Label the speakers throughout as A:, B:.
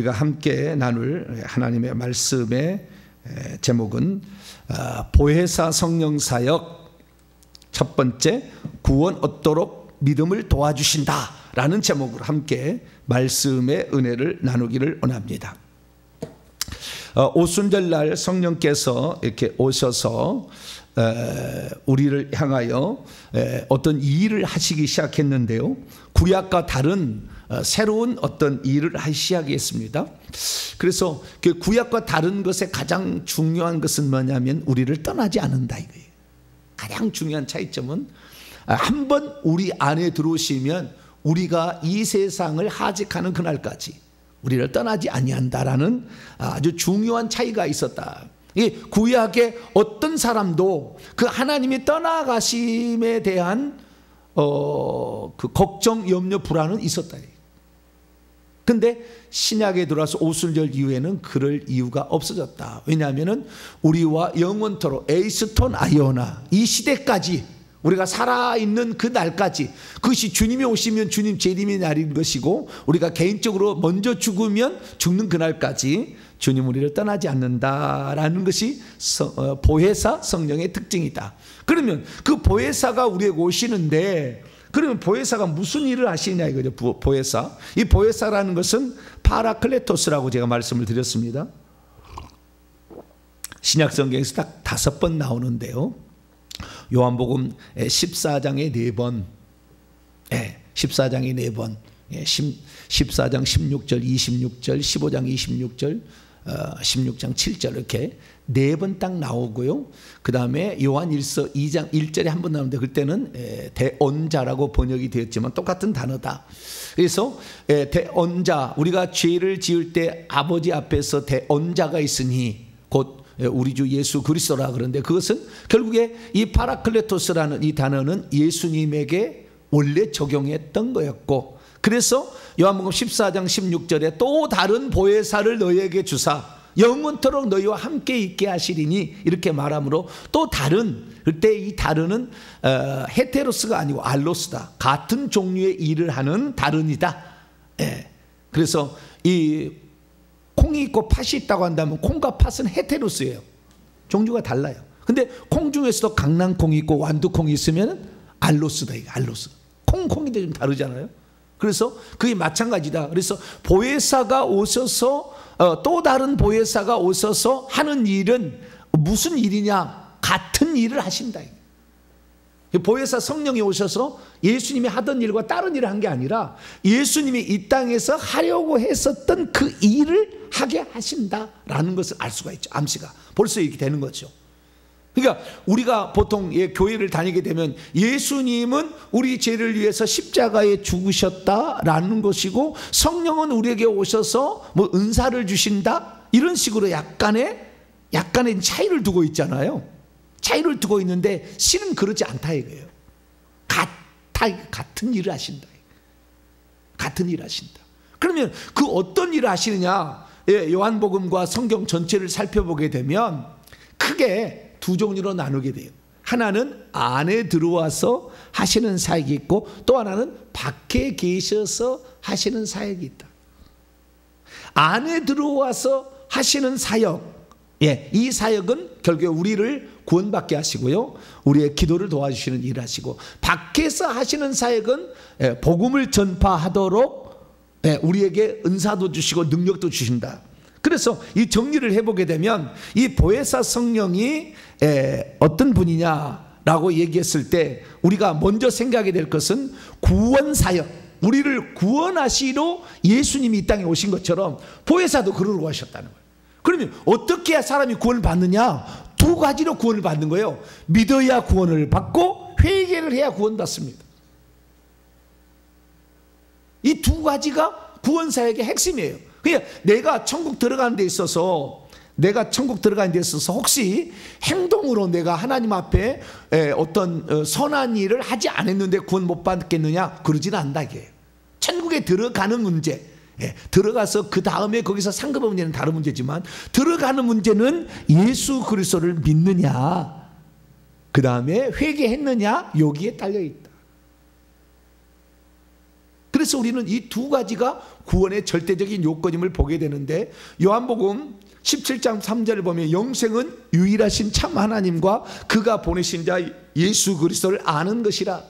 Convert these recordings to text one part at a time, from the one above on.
A: 우리가 함께 나눌 하나님의 말씀의 제목은 보혜사 성령 사역 첫 번째, 구원 얻도록 믿음을 도와주신다 라는 제목으로 함께 말씀의 은혜를 나누기를 원합니다. 오순절날 성령께서 이렇게 오셔서 우리를 향하여 어떤 일을 하시기 시작했는데요, 구약과 다른 새로운 어떤 일을 하기 시작했습니다. 그래서 그 구약과 다른 것의 가장 중요한 것은 뭐냐면 우리를 떠나지 않는다 이거예요. 가장 중요한 차이점은 한번 우리 안에 들어오시면 우리가 이 세상을 하직하는 그날까지 우리를 떠나지 아니한다라는 아주 중요한 차이가 있었다. 이 구약의 어떤 사람도 그 하나님이 떠나가심에 대한 그 걱정, 염려, 불안은 있었다. 근데 신약에 들어와서 오순절 이후에는 그럴 이유가 없어졌다. 왜냐하면 우리와 영원토록 에이스톤 아이오나 이 시대까지 우리가 살아있는 그 날까지, 그것이 주님이 오시면 주님 재림의 날인 것이고 우리가 개인적으로 먼저 죽으면 죽는 그날까지 주님 우리를 떠나지 않는다라는 것이 보혜사 성령의 특징이다. 그러면 그 보혜사가 우리에게 오시는데, 그러면 보혜사가 무슨 일을 하시냐 이거죠. 보혜사, 이 보혜사라는 것은 파라클레토스라고 제가 말씀을 드렸습니다. 신약 성경에서 딱 5번 나오는데요, 요한복음 14장에 4번, 14장에 4번, 14장 16절, 26절, 15장 26절, 16장 7절 이렇게 4번 딱 나오고요. 그 다음에 요한일서 2장 1절에 한 번 나오는데 그때는 대언자라고 번역이 되었지만 똑같은 단어다. 그래서 대언자, 우리가 죄를 지을 때 아버지 앞에서 대언자가 있으니 곧 우리 주 예수 그리스도라 그러는데, 그것은 결국에 이 파라클레토스라는 이 단어는 예수님에게 원래 적용했던 거였고, 그래서 요한복음 14장 16절에 또 다른 보혜사를 너희에게 주사 영원토록 너희와 함께 있게 하시리니 이렇게 말하므로 또 다른, 그때 이 다른은 헤테로스가 아니고 알로스다. 같은 종류의 일을 하는 다른이다. 그래서 이 콩이 있고 팥이 있다고 한다면 콩과 팥은 헤테로스예요. 종류가 달라요. 근데 콩 중에서도 강낭콩이 있고 완두콩이 있으면 알로스다. 이게 알로스. 콩인데 좀 다르잖아요. 그래서 그게 마찬가지다. 그래서 보혜사가 오셔서 또 다른 보혜사가 오셔서 하는 일은 무슨 일이냐? 같은 일을 하신다. 보혜사 성령이 오셔서 예수님이 하던 일과 다른 일을 한 게 아니라 예수님이 이 땅에서 하려고 했었던 그 일을 하게 하신다라는 것을 알 수가 있죠. 암시가 벌써 이렇게 되는 거죠. 그러니까 우리가 보통 교회를 다니게 되면 예수님은 우리 죄를 위해서 십자가에 죽으셨다라는 것이고, 성령은 우리에게 오셔서 뭐 은사를 주신다 이런 식으로 약간의 차이를 두고 있잖아요. 차이를 두고 있는데 실은 그렇지 않다 이거예요. 같은 일을 하신다. 같은 일을 하신다. 그러면 그 어떤 일을 하시느냐? 요한복음과 성경 전체를 살펴보게 되면 크게 두 종류로 나누게 돼요. 하나는 안에 들어와서 하시는 사역이 있고, 또 하나는 밖에 계셔서 하시는 사역이 있다. 안에 들어와서 하시는 사역, 이 사역은 결국에 우리를 구원받게 하시고요, 우리의 기도를 도와주시는 일을 하시고, 밖에서 하시는 사역은 복음을 전파하도록 우리에게 은사도 주시고 능력도 주신다. 그래서 이 정리를 해보게 되면 이 보혜사 성령이 어떤 분이냐라고 얘기했을 때 우리가 먼저 생각이 될 것은 구원사역, 우리를 구원하시러 예수님이 이 땅에 오신 것처럼 보혜사도 그러고 하셨다는 거예요. 그러면 어떻게 해야 사람이 구원을 받느냐? 두 가지로 구원을 받는 거예요. 믿어야 구원을 받고 회개를 해야 구원받습니다. 이 두 가지가 구원사역의 핵심이에요. 그러니까 내가 천국 들어가는 데 있어서 혹시 행동으로 내가 하나님 앞에 어떤 선한 일을 하지 않았는데 구원 못 받겠느냐? 그러지는 않다 이게. 천국에 들어가는 문제, 들어가서 그 다음에 거기서 상급의 문제는 다른 문제지만, 들어가는 문제는 예수 그리스도를 믿느냐, 그 다음에 회개했느냐, 여기에 딸려 있다. 그래서 우리는 이 두 가지가 구원의 절대적인 요건임을 보게 되는데, 요한복음 17장 3절을 보면 영생은 유일하신 참 하나님과 그가 보내신 자 예수 그리스도를 아는 것이라.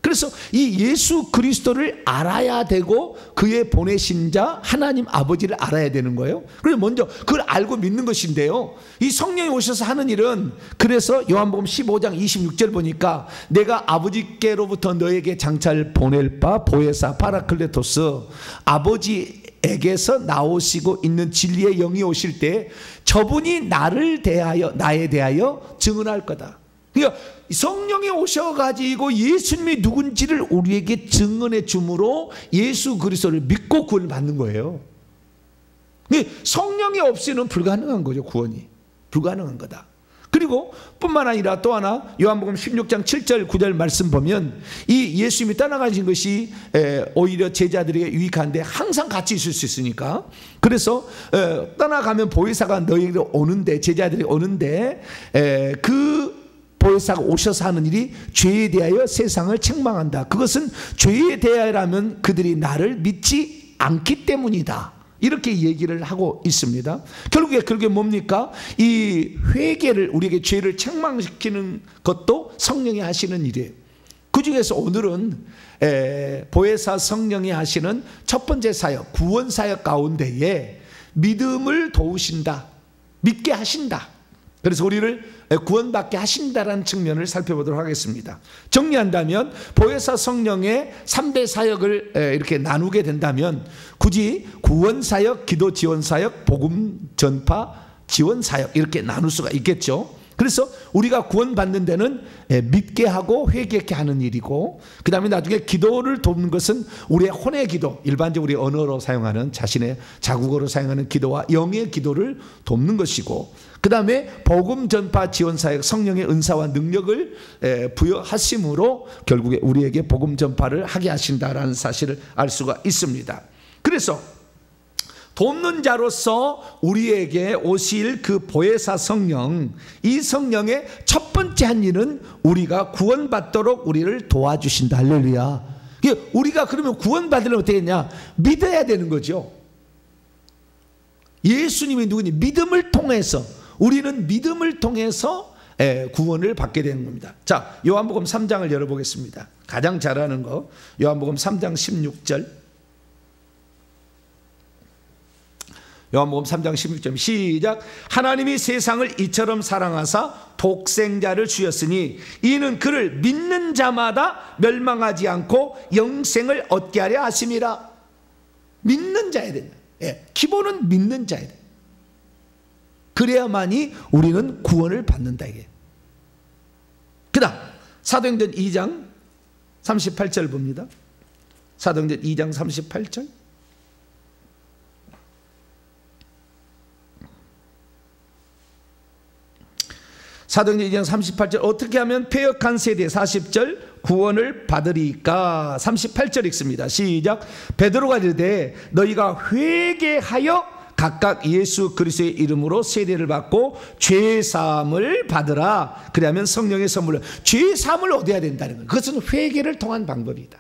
A: 그래서 이 예수 그리스도를 알아야 되고 그의 보내신 자 하나님 아버지를 알아야 되는 거예요. 그래서 먼저 그걸 알고 믿는 것인데요, 이 성령이 오셔서 하는 일은, 그래서 요한복음 15장 26절 보니까 내가 아버지께로부터 너에게 장차를 보낼 바 보혜사 파라클레토스, 아버지에게서 나오시고 있는 진리의 영이 오실 때 저분이 나에 대하여 증언할 거다. 그러니까 성령이 오셔가지고 예수님이 누군지를 우리에게 증언해 줌으로 예수 그리스도를 믿고 구원을 받는 거예요. 성령이 없이는 불가능한 거죠. 구원이 불가능한 거다. 그리고 뿐만 아니라 또 하나, 요한복음 16장 7절 9절 말씀 보면 이 예수님이 떠나가신 것이 오히려 제자들에게 유익한데 항상 같이 있을 수 있으니까, 그래서 떠나가면 보혜사가 너희에게 오는데, 제자들이 오는데 그 보혜사가 오셔서 하는 일이 죄에 대하여 세상을 책망한다. 그것은 죄에 대하여라면 그들이 나를 믿지 않기 때문이다. 이렇게 얘기를 하고 있습니다. 결국에 그게 뭡니까? 이 회개를, 우리에게 죄를 책망시키는 것도 성령이 하시는 일이에요. 그 중에서 오늘은 보혜사 성령이 하시는 첫 번째 사역, 구원 사역 가운데에 믿음을 도우신다, 믿게 하신다. 그래서 우리를 구원받게 하신다라는 측면을 살펴보도록 하겠습니다. 정리한다면 보혜사 성령의 3대 사역을 이렇게 나누게 된다면, 굳이 구원 사역, 기도 지원 사역, 복음 전파 지원 사역, 이렇게 나눌 수가 있겠죠. 그래서 우리가 구원받는 데는 믿게 하고 회개케 하는 일이고, 그 다음에 나중에 기도를 돕는 것은 우리의 혼의 기도, 일반적으로 우리 언어로 사용하는, 자신의 자국어로 사용하는 기도와 영의 기도를 돕는 것이고, 그 다음에 복음 전파 지원 사역, 성령의 은사와 능력을 부여하심으로 결국에 우리에게 복음 전파를 하게 하신다라는 사실을 알 수가 있습니다. 그래서 돕는 자로서 우리에게 오실 그 보혜사 성령, 이 성령의 첫 번째 한 일은 우리가 구원받도록 우리를 도와주신다. 할렐루야. 우리가 그러면 구원받으려면 어떻게 했냐? 믿어야 되는 거죠. 예수님이 누구니? 믿음을 통해서, 우리는 믿음을 통해서 구원을 받게 되는 겁니다. 자, 요한복음 3장을 열어보겠습니다. 가장 잘 아는 거, 요한복음 3장 16절. 요한복음 3장 16절 시작. 하나님이 세상을 이처럼 사랑하사 독생자를 주셨으니 이는 그를 믿는 자마다 멸망하지 않고 영생을 얻게 하려 하심이라. 믿는 자야 된다. 기본은 믿는 자야 돼. 그래야만이 우리는 구원을 받는다 이게. 그 다음 사도행전 2장 38절 봅니다. 사도행전 2장 38절. 사도행전 2장 38절. 어떻게 하면 패역한 세대 40절 구원을 받으리까. 38절 읽습니다. 시작. 베드로가 이르되 너희가 회개하여 각각 예수 그리스도의 이름으로 세례를 받고 죄사함을 받으라. 그러면 성령의 선물을, 죄사함을 얻어야 된다는 거예요. 그것은 회개를 통한 방법이다.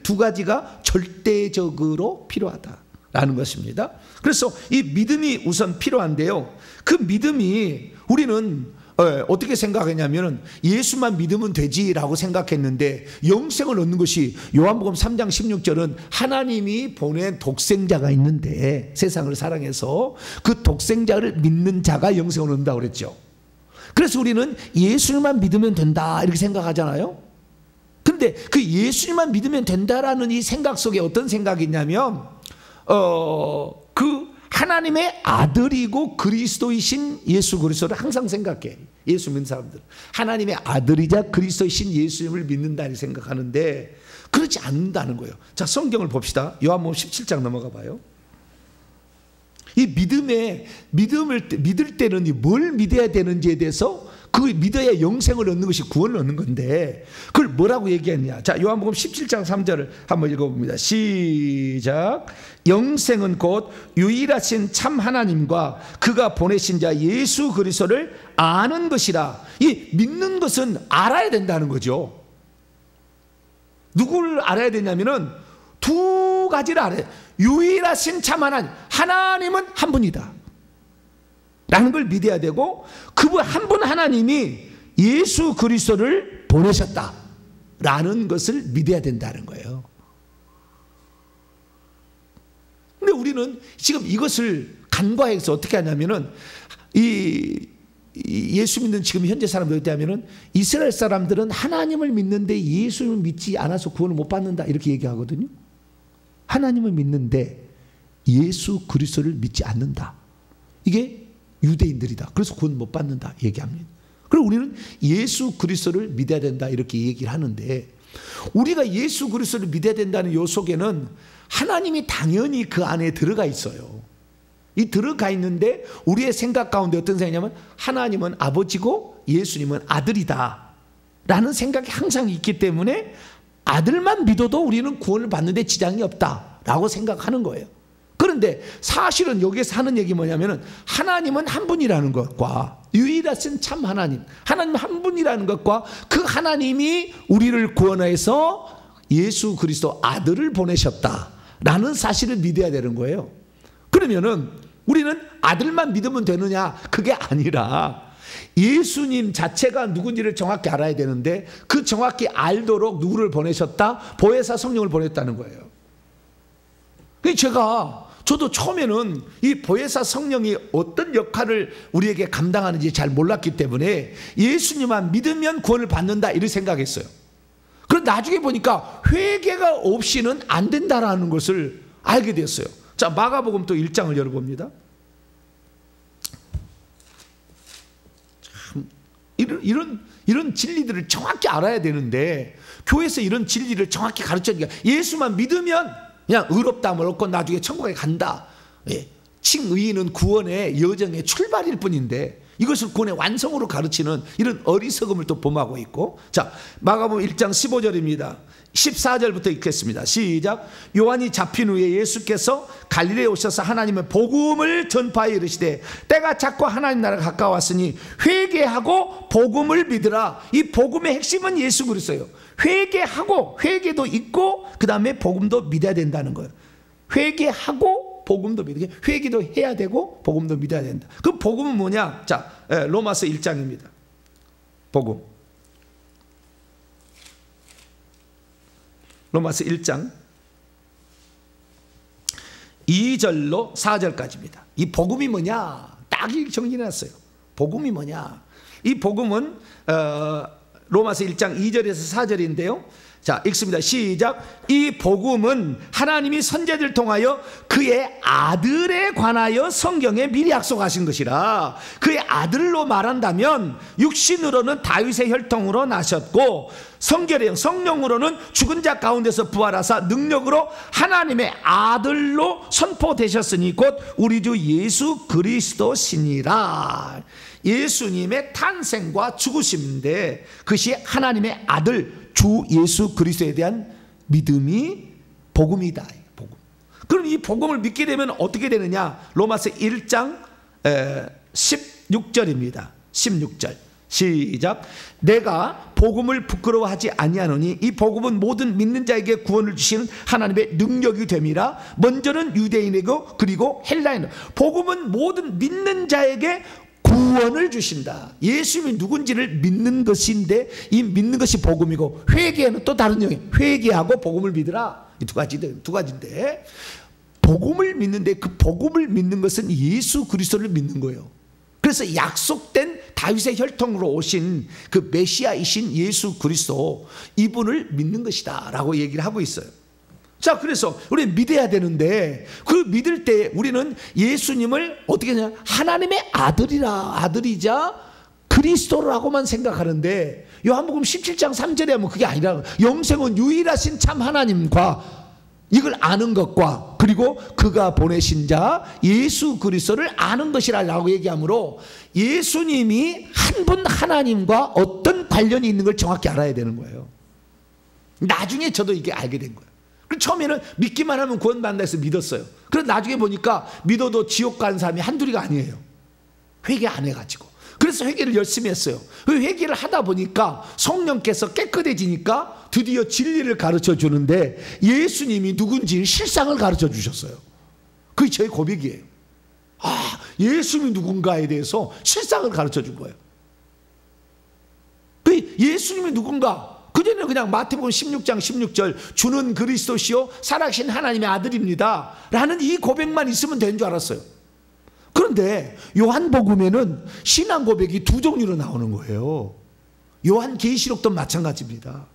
A: 두 가지가 절대적으로 필요하다라는 것입니다. 그래서 이 믿음이 우선 필요한데요, 그 믿음이 우리는 어떻게 생각했냐면 예수만 믿으면 되지라고 생각했는데, 영생을 얻는 것이 요한복음 3장 16절은 하나님이 보낸 독생자가 있는데, 세상을 사랑해서 그 독생자를 믿는 자가 영생을 얻는다고 그랬죠. 그래서 우리는 예수님만 믿으면 된다 이렇게 생각하잖아요. 근데 그 예수님만 믿으면 된다라는 이 생각 속에 어떤 생각이 있냐면, 그 하나님의 아들이고 그리스도이신 예수 그리스도를 항상 생각해. 예수 믿는 사람들 하나님의 아들이자 그리스도이신 예수님을 믿는다 생각하는데 그렇지 않는다는 거예요. 자, 성경을 봅시다. 요한복음 17장 넘어가 봐요. 이 믿음을 믿을 때는 뭘 믿어야 되는지에 대해서, 그 믿어야 영생을 얻는 것이 구원을 얻는 건데, 그걸 뭐라고 얘기했냐. 자, 요한복음 17장 3절을 한번 읽어봅니다. 시작. 영생은 곧 유일하신 참 하나님과 그가 보내신 자 예수 그리스도를 아는 것이라. 이 믿는 것은 알아야 된다는 거죠. 누구를 알아야 되냐면은 두 가지를 알아요. 유일하신 참 하나님, 하나님은 한 분이다 라는 걸 믿어야 되고, 그분 한 분 하나님이 예수 그리스도를 보내셨다 라는 것을 믿어야 된다는 거예요. 근데 우리는 지금 이것을 간과해서 어떻게 하냐면은, 예수 믿는 지금 현재 사람들 어떻게 하면은, 이스라엘 사람들은 하나님을 믿는데 예수를 믿지 않아서 구원을 못 받는다 이렇게 얘기하거든요. 하나님을 믿는데 예수 그리스도를 믿지 않는다, 이게 유대인들이다. 그래서 구원 못 받는다 얘기합니다. 그리고 우리는 예수 그리스도를 믿어야 된다 이렇게 얘기를 하는데, 우리가 예수 그리스도를 믿어야 된다는 요 속에는 하나님이 당연히 그 안에 들어가 있어요. 이 들어가 있는데 우리의 생각 가운데 어떤 생각이냐면, 하나님은 아버지고 예수님은 아들이다 라는 생각이 항상 있기 때문에 아들만 믿어도 우리는 구원을 받는데 지장이 없다 라고 생각하는 거예요. 그런데 사실은 여기에서 하는 얘기 뭐냐면은, 하나님은 한 분이라는 것과 유일하신 참 하나님, 하나님 한 분이라는 것과 그 하나님이 우리를 구원해서 예수 그리스도 아들을 보내셨다라는 사실을 믿어야 되는 거예요. 그러면은 우리는 아들만 믿으면 되느냐? 그게 아니라 예수님 자체가 누군지를 정확히 알아야 되는데, 그 정확히 알도록 누구를 보내셨다? 보혜사 성령을 보냈다는 거예요. 저도 처음에는 이 보혜사 성령이 어떤 역할을 우리에게 감당하는지 잘 몰랐기 때문에 예수님만 믿으면 구원을 받는다 이렇게 생각했어요. 그런데 나중에 보니까 회개가 없이는 안 된다라는 것을 알게 됐어요. 자, 마가복음 또 1장을 열어봅니다. 참 이런 진리들을 정확히 알아야 되는데, 교회에서 이런 진리를 정확히 가르쳐주니까 예수만 믿으면 그냥 의롭다함을 얻고 나중에 천국에 간다. 예. 칭의는 구원의 여정의 출발일 뿐인데, 이것을 구원의 완성으로 가르치는 이런 어리석음을 또 범하고 있고. 자, 마가복음 1장 15절입니다. 14절부터 읽겠습니다. 시작. 요한이 잡힌 후에 예수께서 갈릴리에 오셔서 하나님의 복음을 전파하여 이르시되, 때가 찼고 하나님 나라가 가까웠으니 회개하고 복음을 믿으라. 이 복음의 핵심은 예수 그리스도예요. 회개하고, 회개도 있고 그 다음에 복음도 믿어야 된다는 거예요. 회개하고 복음도 믿어야, 회개도 해야 되고 복음도 믿어야 된다. 그 복음은 뭐냐? 자, 로마서 1장입니다. 복음. 로마서 1장 2절로 4절까지입니다. 이 복음이 뭐냐? 딱 정리해놨어요. 복음이 뭐냐? 이 복음은 로마서 1장 2절에서 4절인데요. 자, 읽습니다. 시작. 이 복음은 하나님이 선지자들을 통하여 그의 아들에 관하여 성경에 미리 약속하신 것이라. 그의 아들로 말한다면 육신으로는 다윗의 혈통으로 나셨고, 성결의 영 성령으로는 죽은 자 가운데서 부활하사 능력으로 하나님의 아들로 선포되셨으니 곧 우리 주 예수 그리스도시니라. 예수님의 탄생과 죽으심인데, 그것이 하나님의 아들 주 예수 그리스도에 대한 믿음이 복음이다. 복음. 그럼 이 복음을 믿게 되면 어떻게 되느냐? 로마서 1장 16절입니다. 16절 시작. 내가 복음을 부끄러워하지 아니하노니 이 복음은 모든 믿는 자에게 구원을 주시는 하나님의 능력이 됨이라. 먼저는 유대인이고 그리고 헬라인. 복음은 모든 믿는 자에게 구원을 주신다. 예수님이 누군지를 믿는 것인데, 이 믿는 것이 복음이고, 회개는 또 다른 영역. 회개하고 복음을 믿으라. 이 두 가지인데, 복음을 믿는데 그 복음을 믿는 것은 예수 그리스도를 믿는 거예요. 그래서 약속된 다윗의 혈통으로 오신 그 메시아이신 예수 그리스도, 이분을 믿는 것이다 라고 얘기를 하고 있어요. 자, 그래서 우리 믿어야 되는데, 그 믿을 때 우리는 예수님을 어떻게 하냐? 하나님의 아들이자 그리스도라고만 생각하는데, 요한복음 17장 3절에 하면 그게 아니라, 영생은 유일하신 참 하나님과 이걸 아는 것과 그리고 그가 보내신 자 예수 그리스도를 아는 것이라고 얘기하므로, 예수님이 한 분 하나님과 어떤 관련이 있는 걸 정확히 알아야 되는 거예요. 나중에 저도 이게 알게 된 거예요. 처음에는 믿기만 하면 구원받는다 해서 믿었어요. 그런데 나중에 보니까 믿어도 지옥 가는 사람이 한둘이가 아니에요. 회개 안 해가지고. 그래서 회개를 열심히 했어요. 그 회개를 하다 보니까 성령께서 깨끗해지니까 드디어 진리를 가르쳐 주는데 예수님이 누군지 실상을 가르쳐 주셨어요. 그게 저의 고백이에요. 아, 예수님이 누군가에 대해서 실상을 가르쳐 준 거예요. 그 예수님이 누군가, 그전에는 그냥 마태복음 16장 16절 주는 그리스도시요 살아계신 하나님의 아들입니다 라는 이 고백만 있으면 되는 줄 알았어요. 그런데 요한복음에는 신앙 고백이 두 종류로 나오는 거예요. 요한계시록도 마찬가지입니다.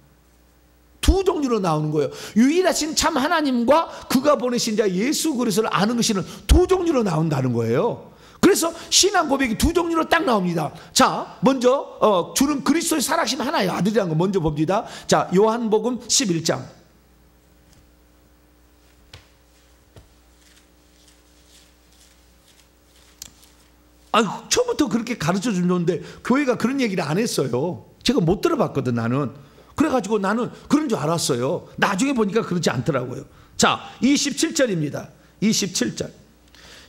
A: 두 종류로 나오는 거예요. 유일하신 참 하나님과 그가 보내신 자 예수 그리스도를 아는 것이는 두 종류로 나온다는 거예요. 그래서 신앙 고백이 두 종류로 딱 나옵니다. 자, 먼저 주는 그리스도의 살아계신 하나의 아들이라는 거 먼저 봅니다. 자, 요한복음 11장. 아유, 처음부터 그렇게 가르쳐 주는데 교회가 그런 얘기를 안 했어요. 제가 못 들어봤거든, 나는. 그래가지고 나는 그런 줄 알았어요. 나중에 보니까 그렇지 않더라고요. 자, 27절입니다. 27절.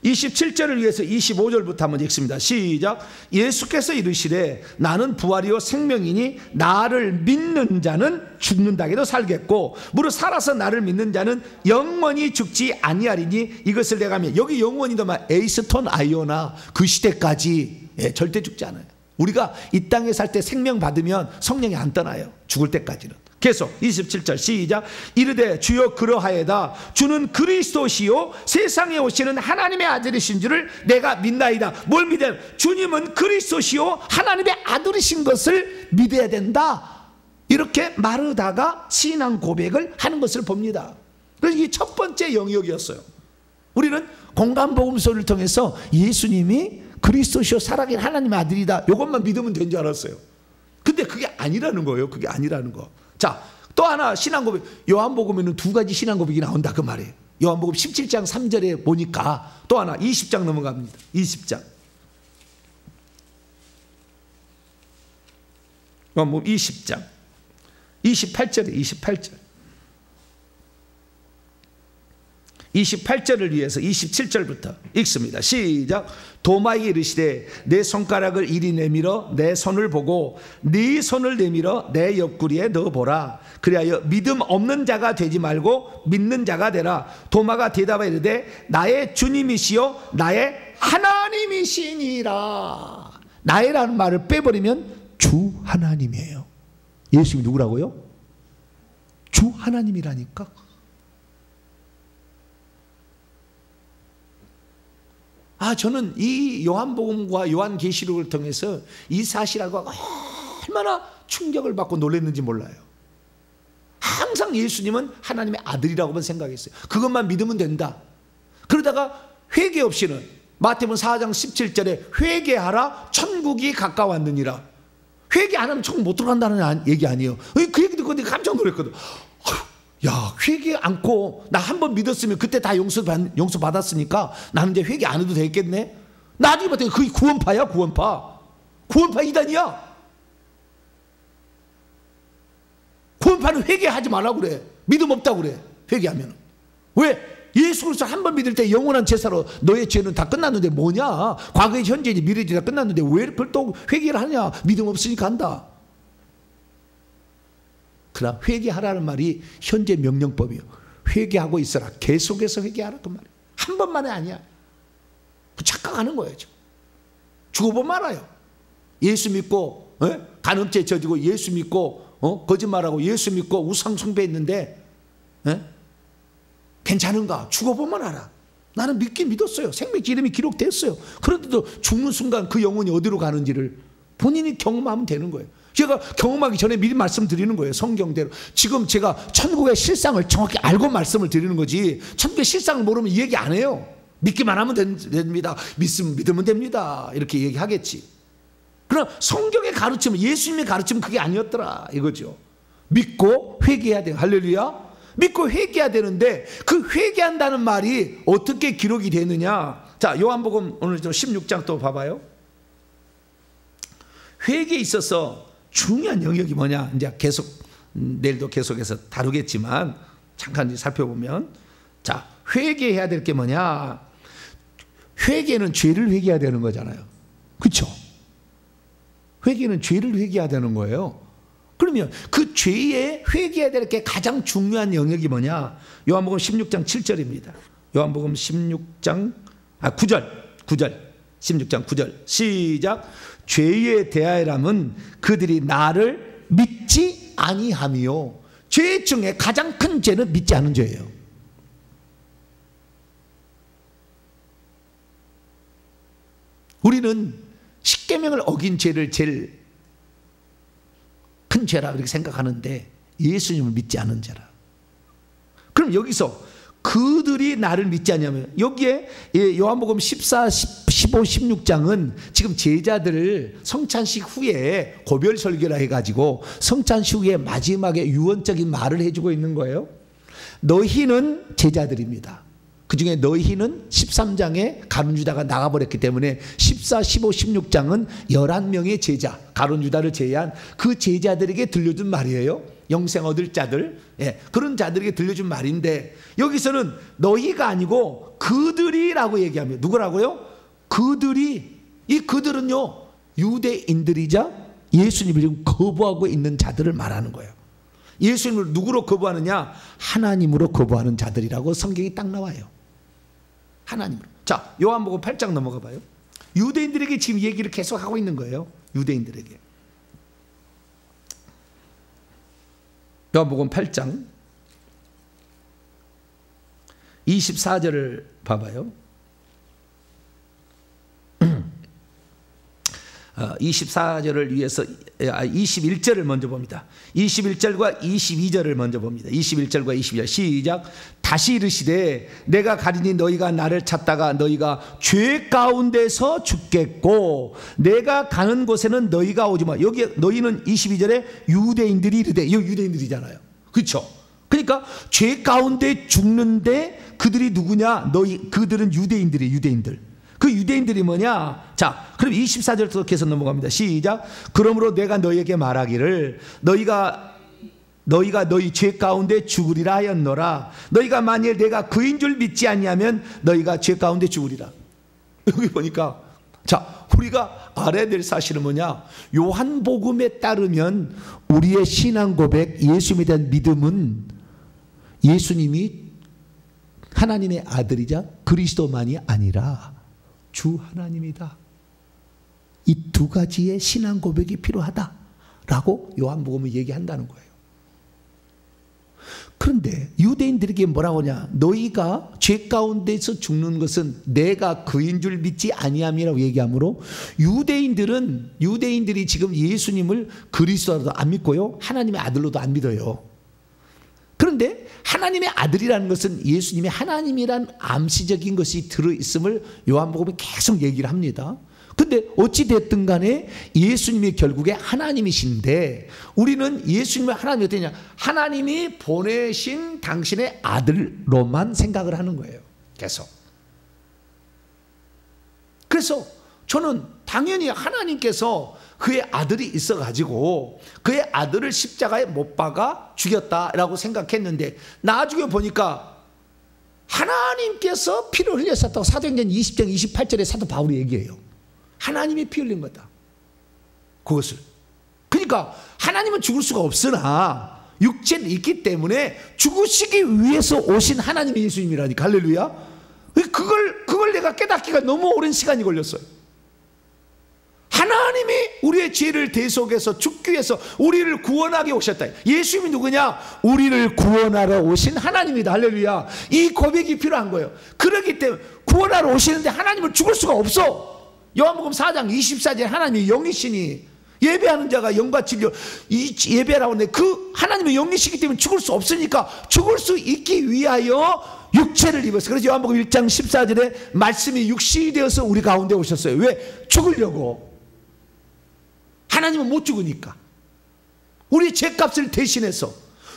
A: 27절을 위해서 25절부터 한번 읽습니다. 시작. 예수께서 이르시되 나는 부활이요 생명이니 나를 믿는 자는 죽는다 해도 살겠고 무릇 살아서 나를 믿는 자는 영원히 죽지 아니하리니 이것을 내가 하면, 여기 영원히도 막 에이스톤 아이오나 그 시대까지 절대 죽지 않아요. 우리가 이 땅에 살 때 생명 받으면 성령이 안 떠나요. 죽을 때까지는. 계속 27절 시작. 이르되 주여 그러하여다 주는 그리스도시요 세상에 오시는 하나님의 아들이신 줄을 내가 믿나이다. 뭘 믿어야 돼? 주님은 그리스도시요 하나님의 아들이신 것을 믿어야 된다. 이렇게 말하다가 신앙 고백을 하는 것을 봅니다. 그래서 이게 첫 번째 영역이었어요. 우리는 공간복음서를 통해서 예수님이 그리스도시요 살아계신 하나님의 아들이다, 이것만 믿으면 된 줄 알았어요. 근데 그게 아니라는 거예요. 그게 아니라는 거. 자, 또 하나 신앙 고백. 요한복음에는 두 가지 신앙 고백이 나온다 그 말이에요. 요한복음 17장 3절에 보니까 또 하나 20장 넘어갑니다. 20장. 요한복음 20장 28절에 28절. 28절을 위해서 27절부터 읽습니다. 시작. 도마에게 이르시되 내 손가락을 이리 내밀어 내 손을 보고 네 손을 내밀어 내 옆구리에 넣어보라. 그리하여 믿음 없는 자가 되지 말고 믿는 자가 되라. 도마가 대답하여 이르되 나의 주님이시요 나의 하나님이시니라. 나의라는 말을 빼버리면 주 하나님이에요. 예수님이 누구라고요? 주 하나님이라니까. 저는 이 요한복음과 요한계시록을 통해서 이 사실하고 얼마나 충격을 받고 놀랐는지 몰라요. 항상 예수님은 하나님의 아들이라고만 생각했어요. 그것만 믿으면 된다. 그러다가 회개 없이는 마태복음 4장 17절에 회개하라 천국이 가까웠느니라. 회개 안 하면 천국 못 들어간다는 얘기 아니에요. 그 얘기 듣고 내가 깜짝 놀랐거든. 야, 회개 않고 나 한 번 믿었으면 그때 다 용서 받았으니까 나는 이제 회개 안 해도 되겠네. 나중에 봤더니 그게 구원파야. 구원파 이단이야. 구원파는 회개하지 말라고 그래. 믿음 없다고 그래. 회개하면. 왜? 예수 그리스도 한 번 믿을 때 영원한 제사로 너의 죄는 다 끝났는데 뭐냐. 과거의 현재지 미래지 다 끝났는데 왜 그걸 또 회개를 하냐. 믿음 없으니까 한다. 그러나 회개하라는 말이 현재 명령법이에요. 회개하고 있어라. 계속해서 회개하라 그 말이에요. 한 번만에 아니야. 착각하는 거예요. 죽어보면 알아요. 예수 믿고 간음죄 저지고 예수 믿고 거짓말하고 예수 믿고 우상 숭배했는데 괜찮은가? 죽어보면 알아. 나는 믿긴 믿었어요. 생명의 이름이 기록됐어요. 그런데도 죽는 순간 그 영혼이 어디로 가는지를 본인이 경험하면 되는 거예요. 제가 경험하기 전에 미리 말씀드리는 거예요. 성경대로. 지금 제가 천국의 실상을 정확히 알고 말씀을 드리는 거지, 천국의 실상을 모르면 이 얘기 안 해요. 믿기만 하면 됩니다. 믿으면 됩니다. 이렇게 얘기하겠지. 그러나 성경의 가르침은, 예수님의 가르침은 그게 아니었더라 이거죠. 믿고 회개해야 돼요. 할렐루야. 믿고 회개해야 되는데 그 회개한다는 말이 어떻게 기록이 되느냐. 자, 요한복음 오늘 16장 또 봐봐요. 회개에 있어서 중요한 영역이 뭐냐. 이제 계속 내일도 계속해서 다루겠지만 잠깐 살펴보면, 자, 회개해야 될 게 뭐냐. 회개는 죄를 회개해야 되는 거잖아요. 그렇죠? 회개는 죄를 회개해야 되는 거예요. 그러면 그 죄에 회개해야 될 게 가장 중요한 영역이 뭐냐? 요한복음 16장 7절입니다. 요한복음 16장 9절 16장 9절 시작. 죄에 대하여라면 그들이 나를 믿지 아니하며. 죄 중에 가장 큰 죄는 믿지 않은 죄예요. 우리는 십계명을 어긴 죄를 제일 큰 죄라 그렇게 생각하는데 예수님을 믿지 않은 죄라. 그럼 여기서 그들이 나를 믿지 않냐면 여기에 요한복음 14, 15, 16장은 지금 제자들을 성찬식 후에 고별 설교라 해가지고 성찬식 후에 마지막에 유언적인 말을 해주고 있는 거예요. 너희는 제자들입니다. 그 중에 너희는 13장에 가룟 유다가 나가버렸기 때문에 14, 15, 16장은 11명의 제자, 가룟 유다를 제외한 그 제자들에게 들려준 말이에요. 영생 얻을 자들, 그런 자들에게 들려준 말인데 여기서는 너희가 아니고 그들이라고 얘기합니다. 누구라고요? 그들이. 이 그들은요 유대인들이자 예수님을 지금 거부하고 있는 자들을 말하는 거예요. 예수님을 누구로 거부하느냐? 하나님으로 거부하는 자들이라고 성경이 딱 나와요. 하나님으로. 자, 요한복음 8장 넘어가 봐요. 유대인들에게 지금 얘기를 계속 하고 있는 거예요. 유대인들에게. 요한복음 8장 24절을 봐봐요. 24절을 위해서 21절을 먼저 봅니다. 21절과 22절을 먼저 봅니다. 21절과 22절 시작. 다시 이르시되 내가 가리니 너희가 나를 찾다가 너희가 죄 가운데서 죽겠고 내가 가는 곳에는 너희가 오지 마. 여기 너희는 22절에 유대인들이 이르되, 이 유대인들이잖아요. 그렇죠? 그러니까 죄 가운데 죽는데 그들이 누구냐? 그들은 유대인들이에요. 유대인들. 그 유대인들이 뭐냐? 자, 그럼 24절부터 계속 넘어갑니다. 시작. 그러므로 내가 너희에게 말하기를 너희가 너희 죄 가운데 죽으리라 하였노라. 너희가 만일 내가 그인 줄 믿지 아니하면 너희가 죄 가운데 죽으리라. 여기 보니까 자, 우리가 알아야 될 사실은 뭐냐? 요한복음에 따르면 우리의 신앙 고백, 예수님에 대한 믿음은 예수님이 하나님의 아들이자 그리스도만이 아니라 주 하나님이다. 이 두 가지의 신앙 고백이 필요하다라고 요한복음은 얘기한다는 거예요. 그런데 유대인들에게 뭐라고 하냐? 너희가 죄 가운데서 죽는 것은 내가 그인 줄 믿지 아니함이라고 얘기하므로 유대인들이 지금 예수님을 그리스도로도 안 믿고요, 하나님의 아들로도 안 믿어요. 그런데 하나님의 아들이라는 것은 예수님이 하나님이란 암시적인 것이 들어있음을 요한복음이 계속 얘기를 합니다. 근데 어찌됐든 간에 예수님이 결국에 하나님이신데 우리는 예수님을 하나님이 어떠냐? 하나님이 보내신 당신의 아들로만 생각을 하는 거예요. 계속. 그래서 저는 당연히 하나님께서 그의 아들이 있어가지고 그의 아들을 십자가에 못 박아 죽였다라고 생각했는데 나중에 보니까 하나님께서 피를 흘렸었다고 사도행전 20장 28절에 사도 바울이 얘기해요. 하나님이 피 흘린 거다. 그것을. 그러니까 하나님은 죽을 수가 없으나 육체는 있기 때문에 죽으시기 위해서 오신 하나님이 예수님이라니까. 할렐루야. 그걸 내가 깨닫기가 너무 오랜 시간이 걸렸어요. 하나님이 우리의 죄를 대속해서 죽기 위해서 우리를 구원하게 오셨다. 예수님이 누구냐? 우리를 구원하러 오신 하나님이다. 할렐루야. 이 고백이 필요한 거예요. 그렇기 때문에 구원하러 오시는데 하나님은 죽을 수가 없어. 요한복음 4장 24절에 하나님이 영이시니 예배하는 자가 영과 진리로 예배라고 하는데 그 하나님의 영이시기 때문에 죽을 수 없으니까 죽을 수 있기 위하여 육체를 입었어요. 그래서 요한복음 1장 14절에 말씀이 육신이 되어서 우리 가운데 오셨어요. 왜? 죽으려고. 하나님은 못 죽으니까. 우리 죄값을 대신해서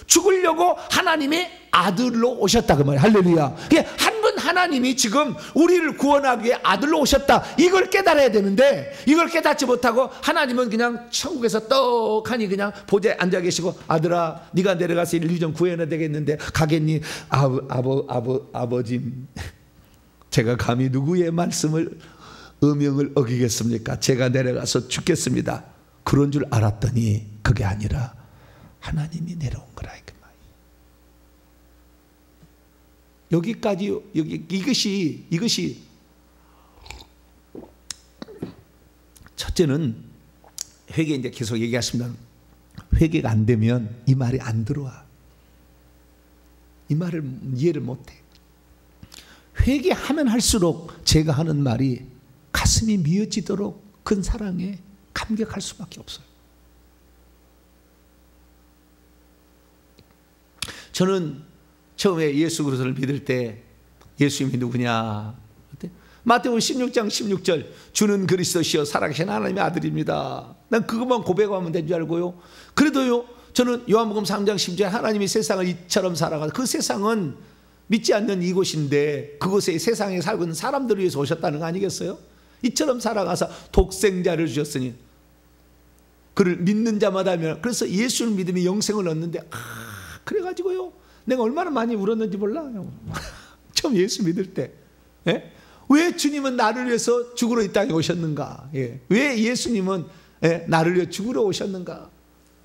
A: 죽으려고 하나님의 아들로 오셨다 그 말이에요. 할렐루야. 한 분 하나님이 지금 우리를 구원하기 위해 아들로 오셨다. 이걸 깨달아야 되는데 이걸 깨닫지 못하고 하나님은 그냥 천국에서 떡하니 그냥 보좌에 앉아 계시고 아들아 네가 내려가서 인류 좀 구해야 되겠는데 가겠니? 아버지 제가 감히 누구의 말씀을 음명을 어기겠습니까? 제가 내려가서 죽겠습니다. 그런 줄 알았더니 그게 아니라 하나님이 내려온 거라. 여기까지, 이것이 첫째는 회개, 이제 계속 얘기하십니다. 회개가 안 되면 이 말이 안 들어와. 이 말을 이해를 못해. 회개하면 할수록 제가 하는 말이 가슴이 미어지도록 큰 사랑에 감격할 수밖에 없어요. 저는 처음에 예수 그리스도를 믿을 때 예수님이 누구냐? 마태복음 16장 16절, 주는 그리스도시요 살아계신 하나님의 아들입니다. 난 그것만 고백하면 된 줄 알고요. 그래도요, 저는 요한복음 3장 10절에 하나님이 세상을 이처럼 살아가서, 그 세상은 믿지 않는 이곳인데 그곳에 세상에 살고 있는 사람들을 위해서 오셨다는 거 아니겠어요? 이처럼 살아가서 독생자를 주셨으니 그를 믿는 자마다 하면, 그래서 예수를 믿으면 영생을 얻는데, 그래가지고요, 내가 얼마나 많이 울었는지 몰라요. 처음 예수 믿을 때. 예? 왜 주님은 나를 위해서 죽으러 이 땅에 오셨는가? 예. 왜 예수님은 나를 위해 죽으러 오셨는가?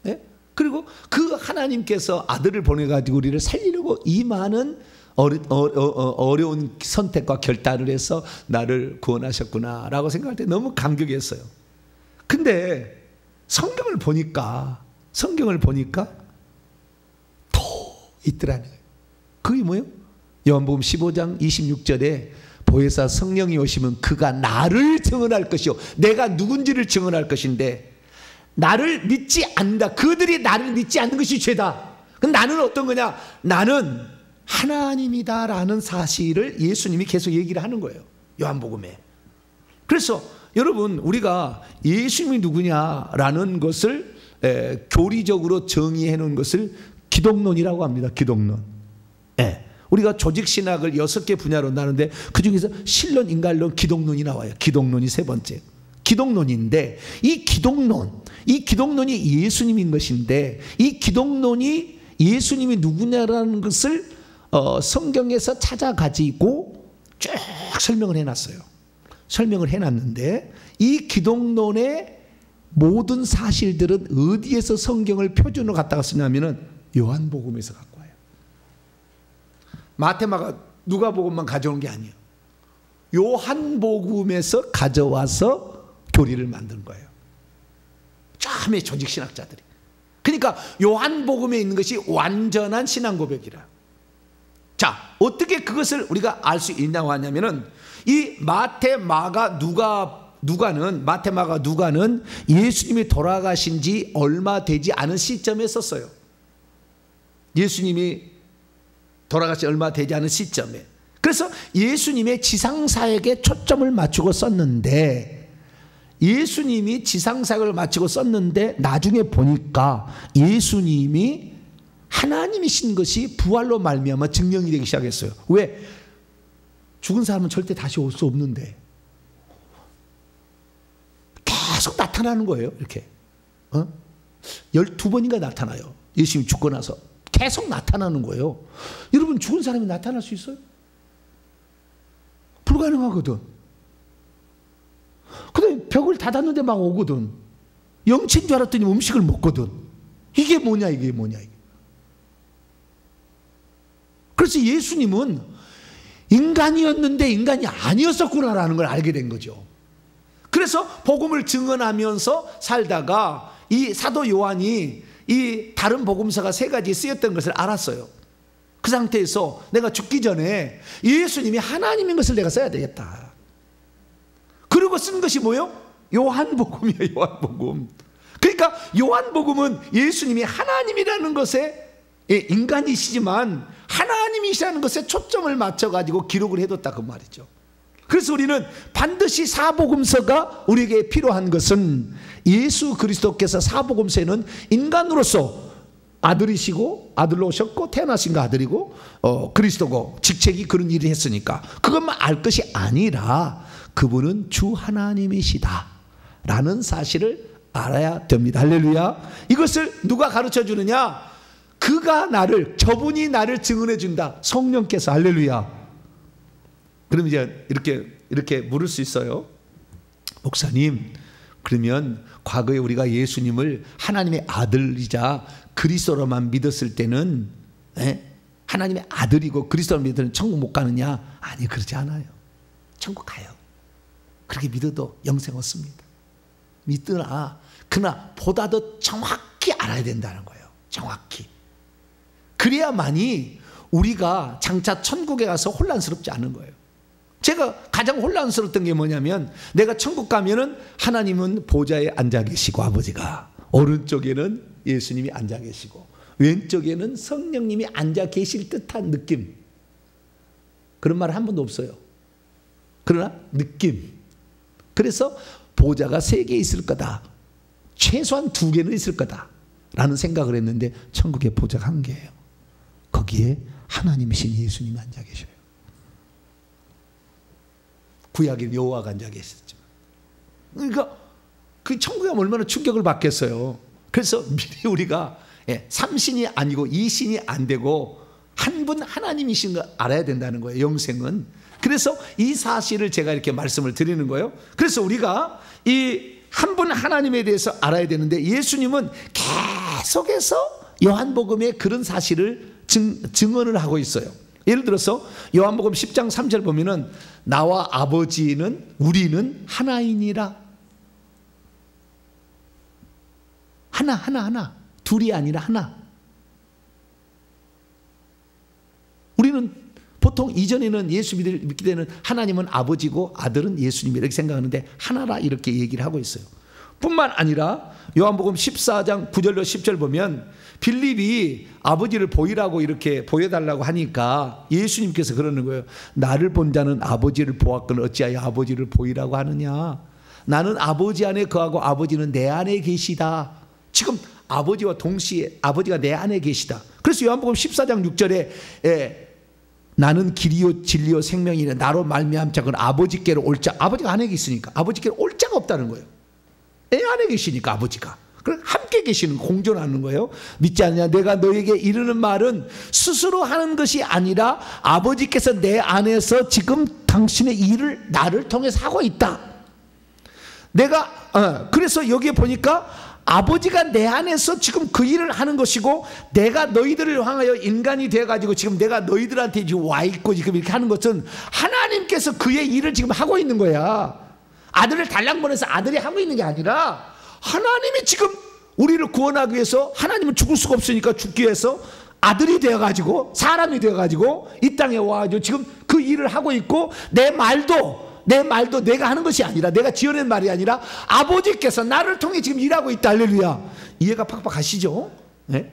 A: 예? 그리고 그 하나님께서 아들을 보내가지고 우리를 살리려고 이 많은 어려운 선택과 결단을 해서 나를 구원하셨구나 라고 생각할 때 너무 감격했어요. 근데 성경을 보니까 더 있더라는 거예요. 그게 뭐예요? 요한복음 15장 26절에 보혜사 성령이 오시면 그가 나를 증언할 것이요, 내가 누군지를 증언할 것인데, 나를 믿지 않는다, 그들이 나를 믿지 않는 것이 죄다. 그럼 나는 어떤 거냐? 나는 하나님이다 라는 사실을 예수님이 계속 얘기를 하는 거예요, 요한복음에. 그래서 여러분, 우리가 예수님이 누구냐라는 것을 교리적으로 정의해 놓은 것을 기독론이라고 합니다. 기독론. 우리가 조직신학을 6개 분야로 나누는데 그 중에서 신론, 인간론, 기독론이 나와요. 기독론이 세 번째. 기독론인데 이 기독론이 예수님인 것인데, 이 기독론이 예수님이 누구냐라는 것을 성경에서 찾아가지고 쭉 설명을 해놨어요. 설명을 해놨는데 이 기독론의 모든 사실들은 어디에서 성경을 표준으로 갖다가 쓰냐면은 요한복음에서 갖고 와요. 마태마가 누가복음만 가져온 게 아니에요. 요한복음에서 가져와서 교리를 만든 거예요. 처음에 조직신학자들이. 그러니까 요한복음에 있는 것이 완전한 신앙 고백이라. 자, 어떻게 그것을 우리가 알 수 있냐고 하냐면은, 이 마태마가 누가는 예수님이 돌아가신 지 얼마 되지 않은 시점에 썼어요. 예수님이 돌아가신 지 얼마 되지 않은 시점에. 그래서 예수님의 지상사역에 초점을 맞추고 썼는데, 예수님이 지상사역을 마치고 썼는데 나중에 보니까 예수님이 하나님이신 것이 부활로 말미암아 증명이 되기 시작했어요. 왜? 죽은 사람은 절대 다시 올 수 없는데 계속 나타나는 거예요. 이렇게 12번인가 나타나요. 예수님이 죽고 나서 계속 나타나는 거예요. 여러분, 죽은 사람이 나타날 수 있어요? 불가능하거든. 근데 벽을 닫았는데 막 오거든. 영치인 줄 알았더니 음식을 먹거든. 이게 뭐냐. 그래서 예수님은 인간이었는데 인간이 아니었었구나라는 걸 알게 된 거죠. 그래서 복음을 증언하면서 살다가 이 사도 요한이 이 다른 복음서가 3가지 쓰였던 것을 알았어요. 그 상태에서 내가 죽기 전에 예수님이 하나님인 것을 내가 써야 되겠다. 그리고 쓴 것이 뭐예요? 요한복음이에요. 요한복음. 그러니까 요한복음은 예수님이 하나님이라는 것에, 인간이시지만 하나님이시라는 것에 초점을 맞춰가지고 기록을 해뒀다, 그 말이죠. 그래서 우리는 반드시 사복음서가 우리에게 필요한 것은, 예수 그리스도께서 사복음서에는 인간으로서 아들이시고, 아들로 오셨고, 태어나신 거 아들이고, 그리스도고, 직책이 그런 일을 했으니까 그것만 알 것이 아니라 그분은 주 하나님이시다 라는 사실을 알아야 됩니다. 할렐루야. 이것을 누가 가르쳐 주느냐? 저분이 나를 증언해 준다. 성령께서. 할렐루야. 그럼 이제 이렇게 물을 수 있어요. 목사님, 그러면 과거에 우리가 예수님을 하나님의 아들이자 그리스도로만 믿었을 때는 하나님의 아들이고 그리스도로 믿으면 천국 못 가느냐? 아니, 그렇지 않아요. 천국 가요. 그렇게 믿어도 영생 얻습니다. 믿으나 그러나 보다 더 정확히 알아야 된다는 거예요. 정확히. 그래야만이 우리가 장차 천국에 가서 혼란스럽지 않은 거예요. 제가 가장 혼란스러웠던 게 뭐냐면, 내가 천국 가면은 하나님은 보좌에 앉아 계시고 아버지가, 오른쪽에는 예수님이 앉아 계시고 왼쪽에는 성령님이 앉아 계실 듯한 느낌. 그런 말 한 번도 없어요. 그러나 느낌. 그래서 보좌가 3개 있을 거다, 최소한 2개는 있을 거다 라는 생각을 했는데, 천국에 보좌가 1개예요. 거기에 하나님이신 예수님이 앉아 계셔요. 구약의 여호와가 앉아 계셨지만. 그러니까 그 천국에 가면 얼마나 충격을 받겠어요. 그래서 미리 우리가 삼신이 아니고 이신이 안 되고 한 분 하나님이신 걸 알아야 된다는 거예요, 영생은. 그래서 이 사실을 제가 이렇게 말씀을 드리는 거예요. 그래서 우리가 이 한 분 하나님에 대해서 알아야 되는데, 예수님은 계속해서 요한복음에 그런 사실을 증언을 하고 있어요. 예를 들어서 요한복음 10장 3절 보면은, 나와 아버지는 우리는 하나이니라. 하나. 둘이 아니라 하나. 우리는 보통 이전에는 예수 믿기 때는 하나님은 아버지고 아들은 예수님 이렇게 생각하는데, 하나라 이렇게 얘기를 하고 있어요. 뿐만 아니라 요한복음 14장 9절로 10절 보면, 빌립이 아버지를 보이라고 이렇게 보여달라고 하니까 예수님께서 그러는 거예요. 나를 본 자는 아버지를 보았거늘 어찌하여 아버지를 보이라고 하느냐. 나는 아버지 안에 거하고 아버지는 내 안에 계시다. 지금 아버지와 동시에 아버지가 내 안에 계시다. 그래서 요한복음 14장 6절에 나는 길이요 진리요 생명이라, 나로 말미암 자는 아버지께로 올 자. 아버지가 안에 계시니까 아버지께로 올 자가 없다는 거예요. 내 안에 계시니까 아버지가. 그럼 함께 계시는, 공존하는 거예요. 믿지 않냐? 내가 너에게 이르는 말은 스스로 하는 것이 아니라 아버지께서 내 안에서 지금 당신의 일을 나를 통해서 하고 있다. 그래서 여기에 보니까 아버지가 내 안에서 지금 그 일을 하는 것이고, 내가 너희들을 향하여 인간이 돼가지고 지금 내가 너희들한테 지금 와 있고 지금 이렇게 하는 것은 하나님께서 그의 일을 지금 하고 있는 거야. 아들을 달랑 보내서 아들이 하고 있는 게 아니라, 하나님이 지금 우리를 구원하기 위해서, 하나님은 죽을 수가 없으니까 죽기 위해서 아들이 되어가지고 사람이 되어가지고 이 땅에 와가지고 지금 그 일을 하고 있고, 내 말도 내가 하는 것이 아니라, 내가 지어낸 말이 아니라 아버지께서 나를 통해 지금 일하고 있다. 할렐루야. 이해가 팍팍 가시죠? 네?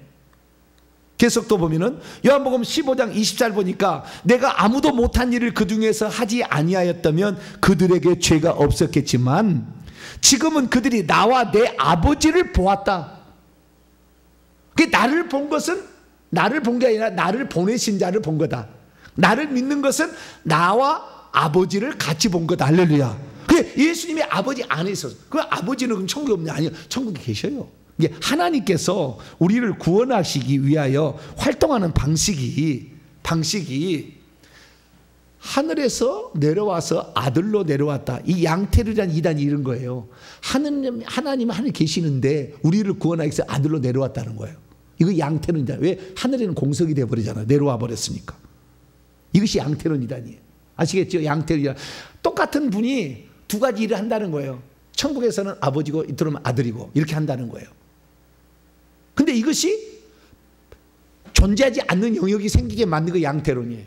A: 계속 또 보면은 요한복음 15장 24절 보니까, 내가 아무도 못한 일을 그 중에서 하지 아니하였다면 그들에게 죄가 없었겠지만 지금은 그들이 나와 내 아버지를 보았다. 나를 본 것은 나를 본 게 아니라 나를 보내신 자를 본 거다. 나를 믿는 것은 나와 아버지를 같이 본 거다. 할렐루야. 예수님이 아버지 안에 있어서, 그 아버지는 그럼 천국에 없냐? 아니요, 천국에 계셔요. 이게 하나님께서 우리를 구원하시기 위하여 활동하는 방식이 하늘에서 내려와서 아들로 내려왔다. 이 양태류라는 이단이 이런 거예요. 하나님은 하늘에 계시는데 우리를 구원하기 위해서 아들로 내려왔다는 거예요. 이거 양태론 이단. 왜? 하늘에는 공석이 되어버리잖아요. 내려와 버렸으니까. 이것이 양태론 이단이에요. 아시겠죠? 양태론 이단. 똑같은 분이 두 가지 일을 한다는 거예요. 천국에서는 아버지고 이들은 아들이고 이렇게 한다는 거예요. 근데 이것이 존재하지 않는 영역이 생기게 만든 게 양태론이에요.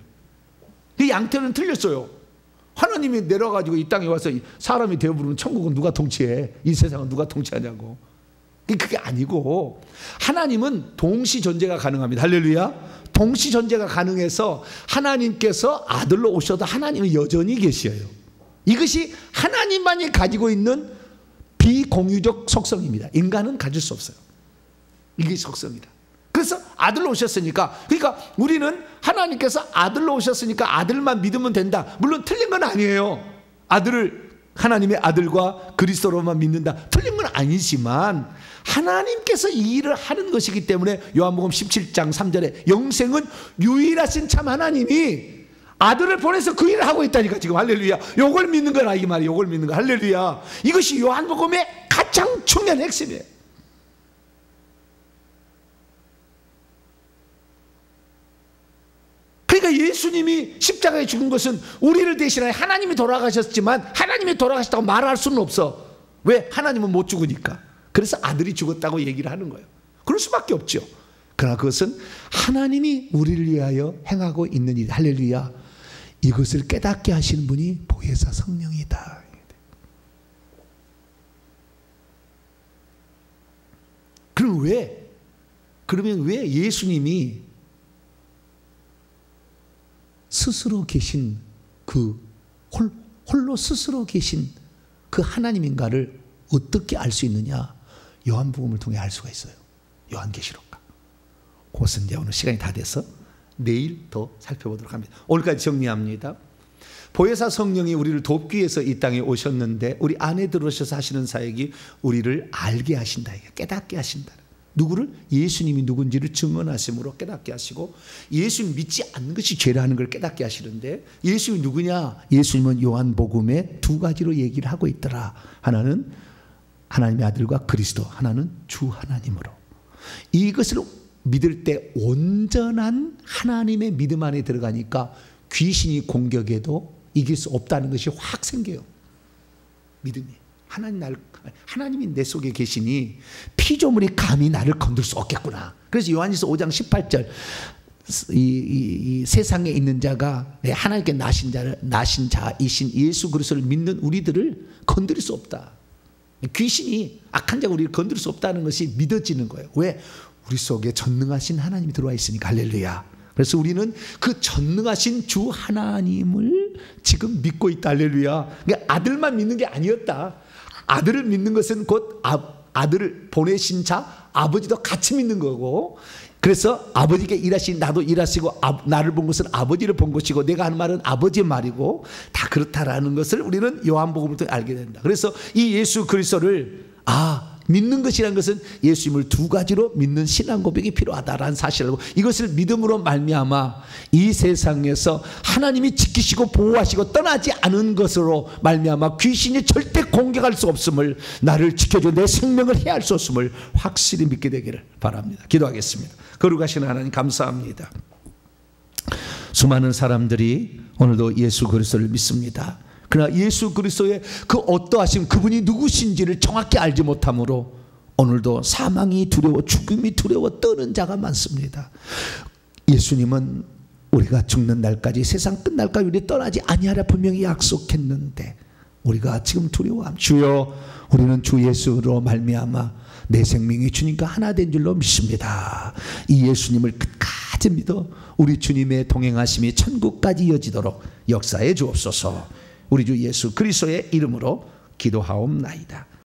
A: 이 양태론은 틀렸어요. 하나님이 내려가지고 이 땅에 와서 사람이 되어버리면 천국은 누가 통치해? 이 세상은 누가 통치하냐고. 그게 아니고, 하나님은 동시 존재가 가능합니다. 할렐루야. 동시 존재가 가능해서 하나님께서 아들로 오셔도 하나님은 여전히 계셔요. 이것이 하나님만이 가지고 있는 비공유적 속성입니다. 인간은 가질 수 없어요. 이게 속성이다. 그래서 아들로 오셨으니까, 그러니까 우리는 하나님께서 아들로 오셨으니까 아들만 믿으면 된다. 물론 틀린 건 아니에요. 하나님의 아들과 그리스도로만 믿는다. 틀린 건 아니지만 하나님께서 이 일을 하는 것이기 때문에 요한복음 17장 3절에 영생은 유일하신 참 하나님이 아들을 보내서 그 일을 하고 있다니까 지금. 할렐루야. 요걸 믿는 거라 이 말이에요. 요걸 믿는 거. 할렐루야. 이것이 요한복음의 가장 중요한 핵심이에요. 그러니까 예수님이 십자가에 죽은 것은 우리를 대신하여 하나님이 돌아가셨지만 하나님이 돌아가셨다고 말할 수는 없어. 왜? 하나님은 못 죽으니까. 그래서 아들이 죽었다고 얘기를 하는 거예요. 그럴 수밖에 없죠. 그러나 그것은 하나님이 우리를 위하여 행하고 있는 일. 할렐루야. 이것을 깨닫게 하시는 분이 보혜사 성령이다. 그러면 왜 예수님이 스스로 계신 홀로 스스로 계신 그 하나님인가를 어떻게 알 수 있느냐? 요한복음을 통해 알 수가 있어요. 요한계시록과. 그것은 이제 오늘 시간이 다 돼서 내일 더 살펴보도록 합니다. 오늘까지 정리합니다. 보혜사 성령이 우리를 돕기 위해서 이 땅에 오셨는데 우리 안에 들어오셔서 하시는 사역이 우리를 알게 하신다. 깨닫게 하신다. 누구를? 예수님이 누군지를 증언하심으로 깨닫게 하시고, 예수님 믿지 않는 것이 죄라는 걸 깨닫게 하시는데, 예수님이 누구냐? 예수님은 요한복음에 두 가지로 얘기를 하고 있더라. 하나는 하나님의 아들과 그리스도, 하나는 주 하나님으로. 이것을 믿을 때 온전한 하나님의 믿음 안에 들어가니까 귀신이 공격해도 이길 수 없다는 것이 확 생겨요. 믿음이. 하나님이 내 속에 계시니 피조물이 감히 나를 건들 수 없겠구나. 그래서 요한일서 5장 18절 이 세상에 있는 자가 하나님께 나신 자이신 예수 그리스도를 믿는 우리들을 건드릴 수 없다. 귀신이, 악한 자가 우리를 건드릴 수 없다는 것이 믿어지는 거예요. 왜? 우리 속에 전능하신 하나님이 들어와 있으니까. 할렐루야. 그래서 우리는 그 전능하신 주 하나님을 지금 믿고 있다. 할렐루야. 그러니까 아들만 믿는 게 아니었다. 아들을 믿는 것은 곧 아들을 보내신 자 아버지도 같이 믿는 거고, 그래서 아버지께 일하신 나도 일하시고 나를 본 것은 아버지를 본 것이고 내가 하는 말은 아버지의 말이고 다 그렇다라는 것을 우리는 요한복음을 통해 알게 된다. 그래서 이 예수 그리스도를 믿는 것이라는 것은 예수님을 두 가지로 믿는 신앙 고백이 필요하다라는 사실을 알고, 이것을 믿음으로 말미암아 이 세상에서 하나님이 지키시고 보호하시고 떠나지 않은 것으로 말미암아 귀신이 절대 공격할 수 없음을, 나를 지켜줘 내 생명을 해할 수 없음을 확실히 믿게 되기를 바랍니다. 기도하겠습니다. 거룩하신 하나님 감사합니다. 수많은 사람들이 오늘도 예수 그리스도를 믿습니다. 그러나 예수 그리스도의 그 어떠하심, 그분이 누구신지를 정확히 알지 못함으로 오늘도 사망이 두려워 죽음이 두려워 떠는 자가 많습니다. 예수님은 우리가 죽는 날까지, 세상 끝날까지 우리 떠나지 아니하라 분명히 약속했는데 우리가 지금 두려워함. 주여, 우리는 주 예수로 말미암아 내 생명이 주님과 하나 된 줄로 믿습니다. 이 예수님을 끝까지 믿어 우리 주님의 동행하심이 천국까지 이어지도록 역사해 주옵소서. 우리 주 예수 그리스도의 이름으로 기도하옵나이다.